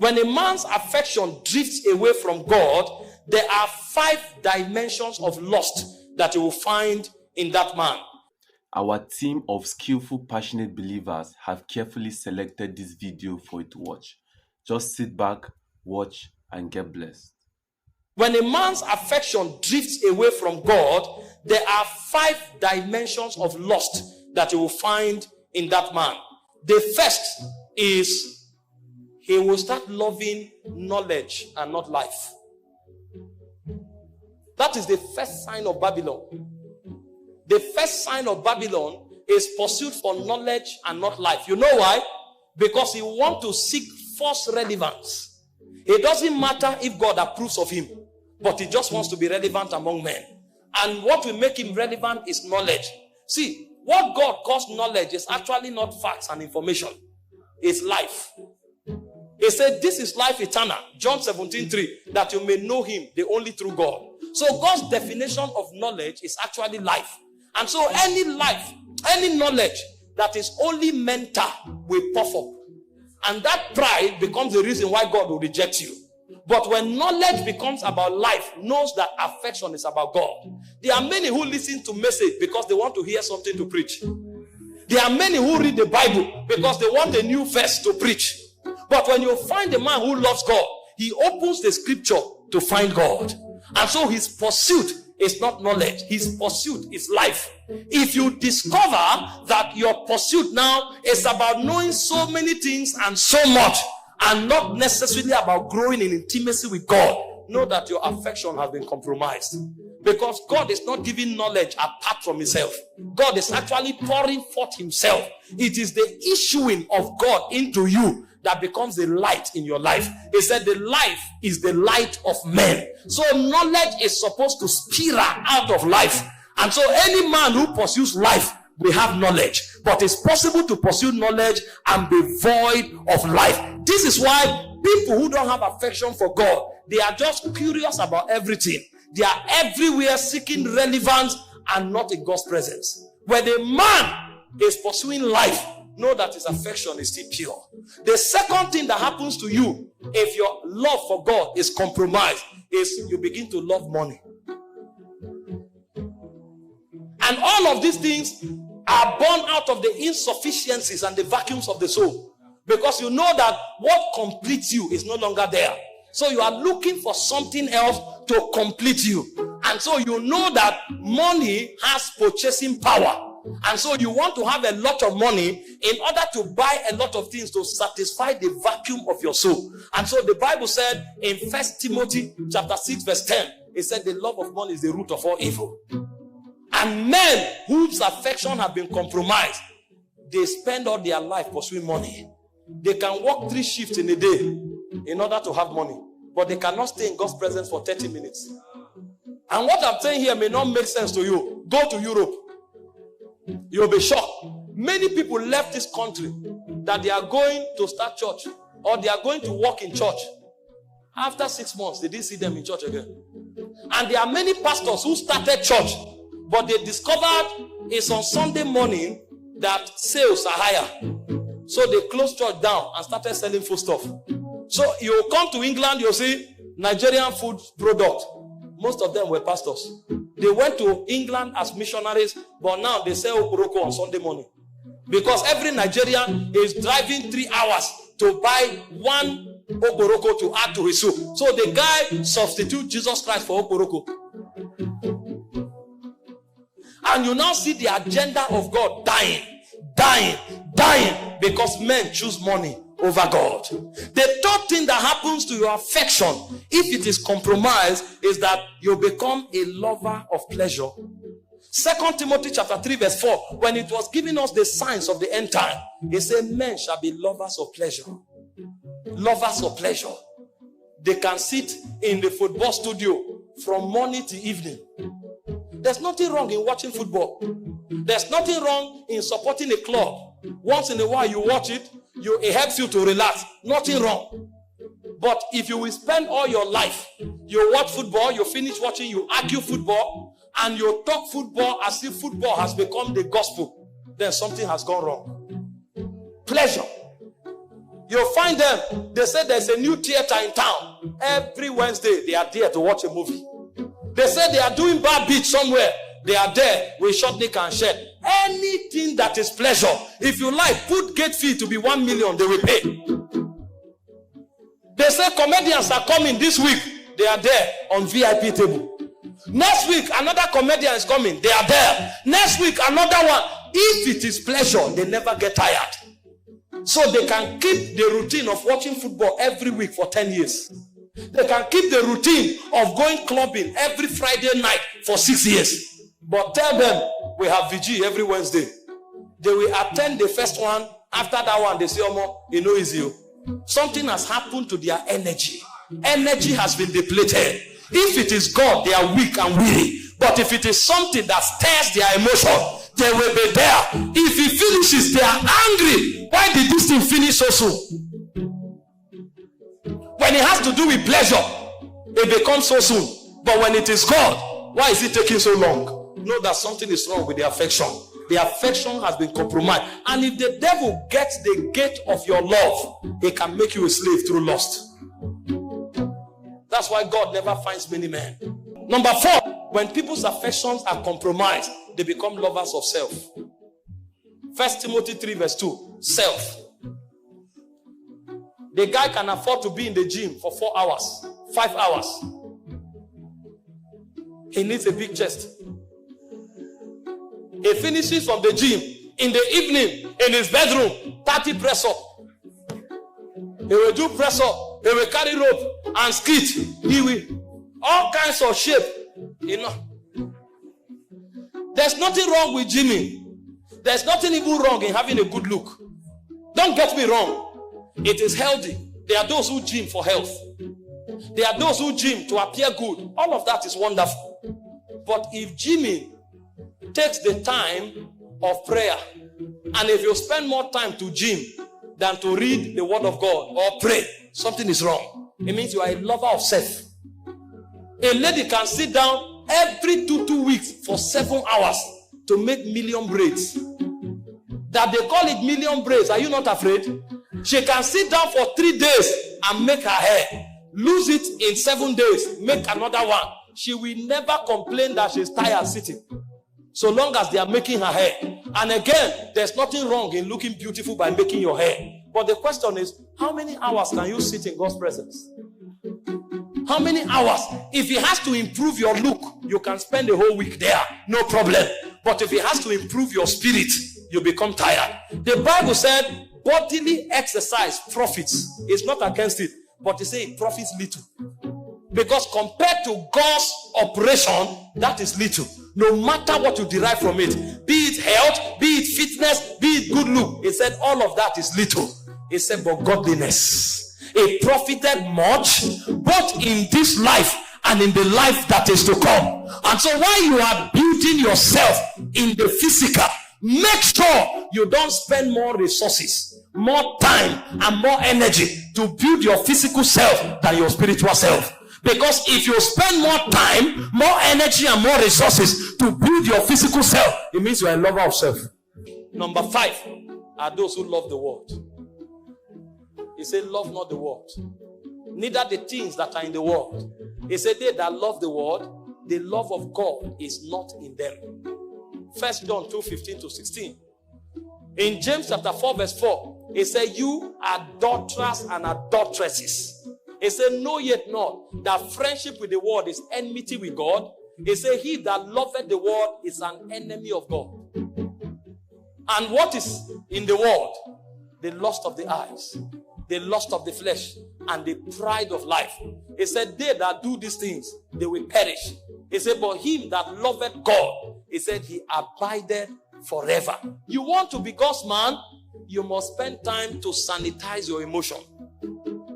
When a man's affection drifts away from God, there are 5 dimensions of lust that you will find in that man. Our team of skillful, passionate believers have carefully selected this video for you to watch. Just sit back, watch, and get blessed. When a man's affection drifts away from God, there are 5 dimensions of lust that you will find in that man. The first is he will start loving knowledge and not life. That is the first sign of Babylon. The first sign of Babylon is pursuit for knowledge and not life. You know why? Because he wants to seek false relevance. It doesn't matter if God approves of him, but he just wants to be relevant among men. And what will make him relevant is knowledge. See, what God calls knowledge is actually not facts and information. It's life. He said, this is life eternal, John 17:3, that you may know him, the only true God. So God's definition of knowledge is actually life. And so any life, any knowledge that is only mental will puff up. And that pride becomes the reason why God will reject you. But when knowledge becomes about life, knows that affection is about God. There are many who listen to message because they want to hear something to preach. There are many who read the Bible because they want a new verse to preach. But when you find a man who loves God, he opens the scripture to find God. And so his pursuit is not knowledge. His pursuit is life. If you discover that your pursuit now is about knowing so many things and so much, and not necessarily about growing in intimacy with God, know that your affection has been compromised. Because God is not giving knowledge apart from himself. God is actually pouring forth himself. It is the issuing of God into you that becomes the light in your life. He said the life is the light of men. So knowledge is supposed to spiral out of life. And so any man who pursues life will have knowledge. But it's possible to pursue knowledge and be void of life. This is why people who don't have affection for God, they are just curious about everything. They are everywhere seeking relevance and not in God's presence. When a man is pursuing life, know that his affection is still pure. The second thing that happens to you if your love for God is compromised is you begin to love money. And all of these things are born out of the insufficiencies and the vacuums of the soul. Because you know that what completes you is no longer there. So you are looking for something else to complete you. And so you know that money has purchasing power. And so you want to have a lot of money in order to buy a lot of things to satisfy the vacuum of your soul. And so the Bible said in 1 Timothy chapter 6 verse 10, it said the love of money is the root of all evil. And men whose affection have been compromised, they spend all their life pursuing money. They can work 3 shifts in a day in order to have money, but they cannot stay in God's presence for 30 minutes. And what I'm saying here may not make sense to you. Go to Europe. You'll be shocked. Many people left this country that they are going to start church or they are going to work in church. After 6 months, they didn't see them in church again. And there are many pastors who started church, but they discovered it's on Sunday morning that sales are higher. So they closed church down and started selling food stuff. So you come to England, you'll see Nigerian food product. Most of them were pastors. They went to England as missionaries, but now they sell Oporoko on Sunday morning. Because every Nigerian is driving 3 hours to buy one Oporoko to add to his soup. So the guy substitutes Jesus Christ for Oporoko. And you now see the agenda of God dying, because men choose money over God. The third thing that happens to your affection, if it is compromised, is that you become a lover of pleasure. 2 Timothy chapter 3 verse 4, when it was giving us the signs of the end time, it said men shall be lovers of pleasure. Lovers of pleasure. They can sit in the football studio from morning to evening. There's nothing wrong in watching football. There's nothing wrong in supporting a club. Once in a while you watch it, it helps you to relax. Nothing wrong. But if you will spend all your life, you watch football, you finish watching, you argue football, and you talk football as if football has become the gospel, then something has gone wrong. Pleasure. You'll find them. They say there's a new theater in town. Every Wednesday, they are there to watch a movie. They say they are doing bar beach somewhere. They are there with short neck and shirt. Anything that is pleasure. If you like, put gate fee to be 1 million, they will pay. They say comedians are coming this week. They are there on VIP table. Next week, another comedian is coming. They are there. Next week, another one. If it is pleasure, they never get tired. So they can keep the routine of watching football every week for 10 years. They can keep the routine of going clubbing every Friday night for 6 years. But tell them, we have VG every Wednesday. They will attend the first one. After that one, they say, you know, is you. Something has happened to their energy. Energy has been depleted. If it is God, they are weak and weary. But if it is something that stirs their emotion, they will be there. If he finishes, they are angry. Why did this thing finish so soon? When it has to do with pleasure, it becomes so soon. But when it is God, why is it taking so long? Know that something is wrong with the affection. The affection has been compromised. And if the devil gets the gate of your love, he can make you a slave through lust. That's why God never finds many men. Number 4, when people's affections are compromised, they become lovers of self. 1 Timothy 3 verse 2, self. The guy can afford to be in the gym for 4 hours, 5 hours. He needs a big chest. He finishes from the gym in the evening in his bedroom, 30 press up. He will do press up. He will carry rope and skit. He will all kinds of shape. You know. There's nothing wrong with gymming. There's nothing even wrong in having a good look. Don't get me wrong. It is healthy. There are those who gym for health. There are those who gym to appear good. All of that is wonderful. But if gymming takes the time of prayer, and if you spend more time to gym than to read the word of God or pray, something is wrong. It means you are a lover of self. A lady can sit down every 2 weeks for 7 hours to make million braids. That they call it million braids. Are you not afraid? She can sit down for 3 days and make her hair. Lose it in 7 days. Make another one. She will never complain that she's tired sitting. So long as they are making her hair. And again, there's nothing wrong in looking beautiful by making your hair. But the question is, how many hours can you sit in God's presence? How many hours? If it has to improve your look, you can spend a whole week there. No problem. But if it has to improve your spirit, you become tired. The Bible said, bodily exercise profits. It's not against it. But it says it profits little. Because compared to God's operation, that is little. No matter what you derive from it, be it health, be it fitness, be it good look, it said all of that is little. It said, but godliness, it profited much, both in this life and in the life that is to come. And so while you are building yourself in the physical, make sure you don't spend more resources, more time, and more energy to build your physical self than your spiritual self. Because if you spend more time, more energy, and more resources to build your physical self, it means you are a lover of self. Number 5 are those who love the world. He said, love not the world, neither the things that are in the world. He said, they that love the world, the love of God is not in them. 1 John 2:15-16. In James chapter 4 verse 4, he said, you adulterers and adulteresses. He said, know yet not that friendship with the world is enmity with God. He said, he that loveth the world is an enemy of God. And what is in the world? The lust of the eyes, the lust of the flesh, and the pride of life. He said, they that do these things, they will perish. He said, but him that loveth God, he said, he abideth forever. You want to be God's man, you must spend time to sanitize your emotion.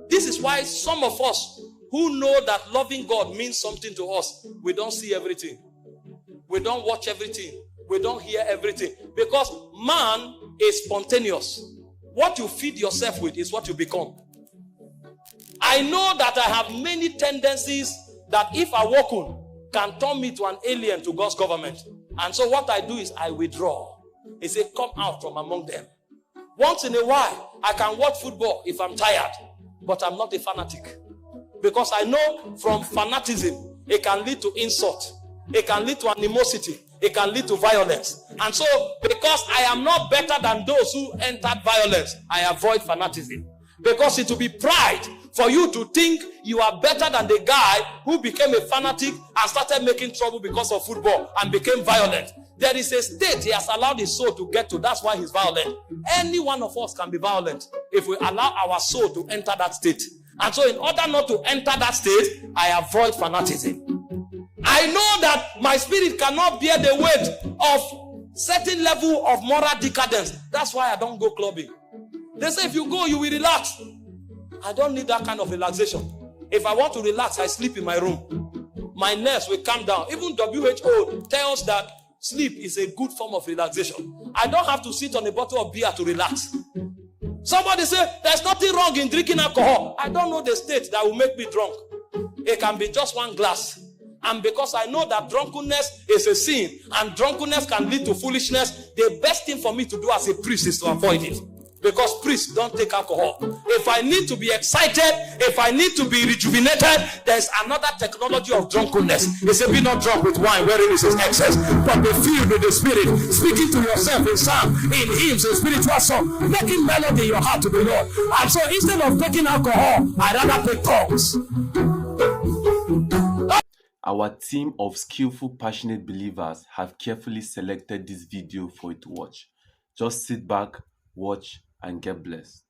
This is why some of us who know that loving God means something to us, we don't see everything. We don't watch everything. We don't hear everything. Because man is spontaneous. What you feed yourself with is what you become. I know that I have many tendencies that if I walk on, can turn me to an alien to God's government. And so what I do is I withdraw. He said, come out from among them. Once in a while, I can watch football if I'm tired, but I'm not a fanatic. Because I know from fanaticism, it can lead to insult. It can lead to animosity. It can lead to violence. And so, because I am not better than those who entered violence, I avoid fanaticism. Because it will be pride for you to think you are better than the guy who became a fanatic and started making trouble because of football and became violent. There is a state he has allowed his soul to get to. That's why he's violent. Any one of us can be violent if we allow our soul to enter that state. And so in order not to enter that state, I avoid fanaticism. I know that my spirit cannot bear the weight of certain level of moral decadence. That's why I don't go clubbing. They say if you go, you will relax. I don't need that kind of relaxation. If I want to relax, I sleep in my room. My nerves will calm down. Even WHO tells that sleep is a good form of relaxation. I don't have to sit on a bottle of beer to relax. Somebody say, there's nothing wrong in drinking alcohol. I don't know the state that will make me drunk. It can be just one glass. And because I know that drunkenness is a sin and drunkenness can lead to foolishness, the best thing for me to do as a priest is to avoid it. Because priests don't take alcohol. If I need to be excited, if I need to be rejuvenated, there's another technology of drunkenness. They say, be not drunk with wine wherein is excess, but be filled with the Spirit, speaking to yourself in psalm, in hymns, in spiritual song, making melody in your heart to the Lord. And so instead of taking alcohol, I rather take tongues. Our team of skillful, passionate believers have carefully selected this video for you to watch. Just sit back, watch, and get blessed.